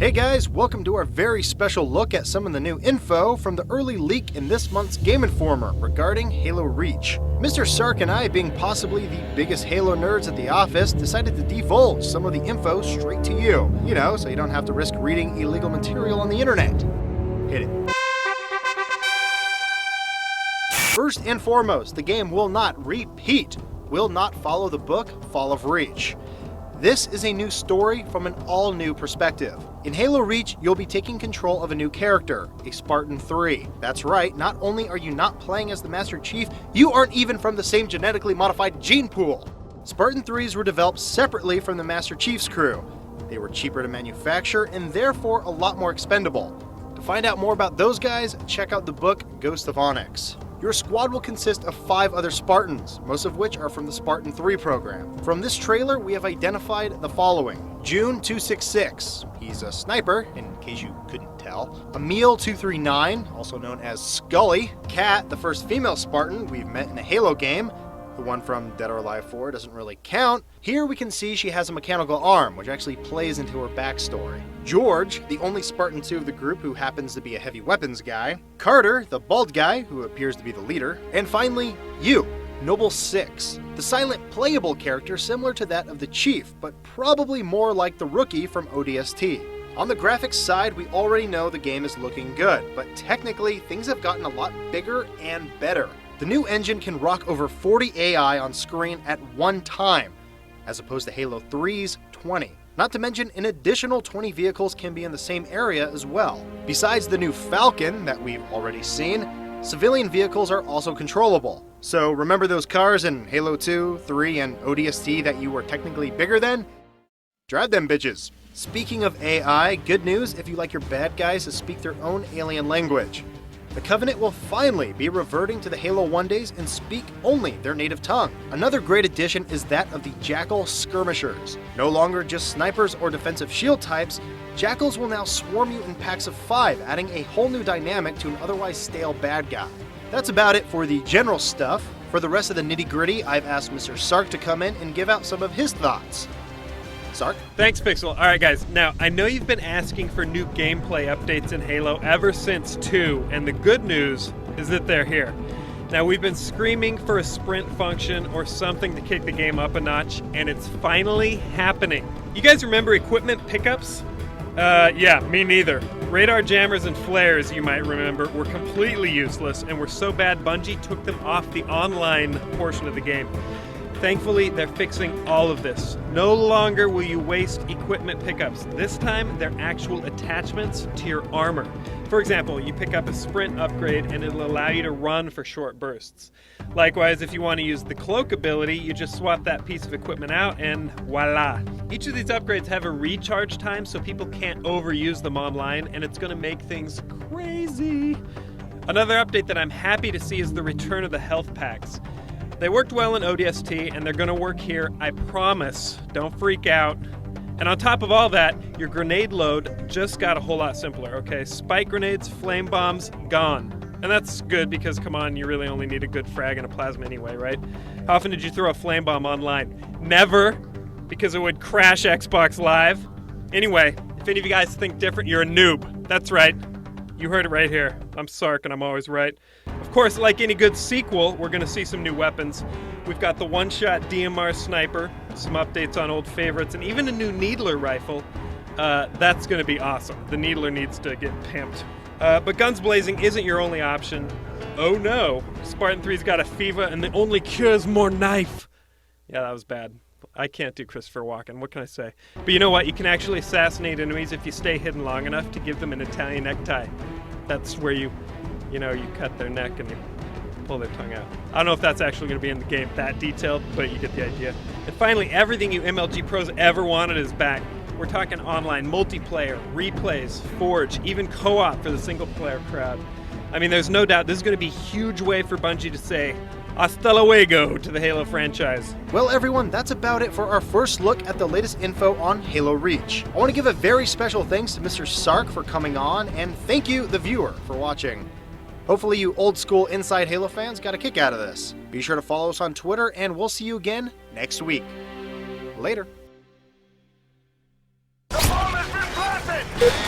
Hey guys, welcome to our very special look at some of the new info from the early leak in this month's Game Informer regarding Halo Reach. Mr. Sark and I, being possibly the biggest Halo nerds at the office, decided to divulge some of the info straight to you. You know, so you don't have to risk reading illegal material on the internet. Hit it. First and foremost, the game will not follow the book Fall of Reach. This is a new story from an all-new perspective. In Halo Reach, you'll be taking control of a new character, a Spartan 3. That's right, not only are you not playing as the Master Chief, you aren't even from the same genetically modified gene pool. Spartan 3s were developed separately from the Master Chief's crew. They were cheaper to manufacture and therefore a lot more expendable. To find out more about those guys, check out the book Ghost of Onyx. Your squad will consist of 5 other Spartans, most of which are from the Spartan 3 program. From this trailer, we have identified the following. June 266, he's a sniper, in case you couldn't tell. Emil 239, also known as Scully. Kat, the first female Spartan we've met in a Halo game. The one from Dead or Alive 4 doesn't really count. Here we can see she has a mechanical arm, which actually plays into her backstory. George, the only Spartan 2 of the group who happens to be a heavy weapons guy. Carter, the bald guy who appears to be the leader. And finally, you, Noble 6, the silent playable character similar to that of the Chief, but probably more like the rookie from ODST. On the graphics side, we already know the game is looking good, but technically things have gotten a lot bigger and better. The new engine can rock over 40 AI on screen at one time, as opposed to Halo 3's 20. Not to mention, an additional 20 vehicles can be in the same area as well. Besides the new Falcon that we've already seen, civilian vehicles are also controllable. So remember those cars in Halo 2, 3, and ODST that you were technically bigger than? Drive them bitches. Speaking of AI, good news if you like your bad guys to speak their own alien language. The Covenant will finally be reverting to the Halo 1 days and speak only their native tongue. Another great addition is that of the Jackal Skirmishers. No longer just snipers or defensive shield types, Jackals will now swarm you in packs of 5, adding a whole new dynamic to an otherwise stale bad guy. That's about it for the general stuff. For the rest of the nitty-gritty, I've asked Mr. Sark to come in and give out some of his thoughts. Sark? Thanks, Pixel. All right, guys. Now, I know you've been asking for new gameplay updates in Halo ever since 2, and the good news is that they're here. Now, we've been screaming for a sprint function or something to kick the game up a notch, and it's finally happening. You guys remember equipment pickups? Yeah, me neither. Radar jammers and flares, you might remember, were completely useless and were so bad Bungie took them off the online portion of the game. Thankfully, they're fixing all of this. No longer will you waste equipment pickups. This time, they're actual attachments to your armor. For example, you pick up a sprint upgrade and it'll allow you to run for short bursts. Likewise, if you want to use the cloak ability, you just swap that piece of equipment out and voila. Each of these upgrades have a recharge time so people can't overuse them online, and it's going to make things crazy. Another update that I'm happy to see is the return of the health packs. They worked well in ODST, and they're going to work here, I promise. Don't freak out. And on top of all that, your grenade load just got a whole lot simpler, okay? Spike grenades, flame bombs, gone. And that's good because, come on, you really only need a good frag and a plasma anyway, right? How often did you throw a flame bomb online? Never, because it would crash Xbox Live. Anyway, if any of you guys think different, you're a noob. That's right. You heard it right here. I'm Sark, and I'm always right. Of course, like any good sequel, we're going to see some new weapons. We've got the one-shot DMR sniper, some updates on old favorites, and even a new Needler rifle. That's going to be awesome. The Needler needs to get pimped. But guns blazing isn't your only option. Oh no, Spartan 3's got a fever, and the only cure is more knife. Yeah, that was bad. I can't do Christopher Walken, what can I say? But you know what, you can actually assassinate enemies if you stay hidden long enough to give them an Italian necktie. That's where you cut their neck and you pull their tongue out. I don't know if that's actually going to be in the game that detailed, but you get the idea. And finally, everything you MLG pros ever wanted is back. We're talking online, multiplayer, replays, Forge, even co-op for the single-player crowd. I mean, there's no doubt this is going to be a huge way for Bungie to say, hasta luego to the Halo franchise. Well everyone, that's about it for our first look at the latest info on Halo Reach. I want to give a very special thanks to Mr. Sark for coming on, and thank you, the viewer, for watching. Hopefully you old school Inside Halo fans got a kick out of this. Be sure to follow us on Twitter, and we'll see you again next week. Later. The bomb has been planted!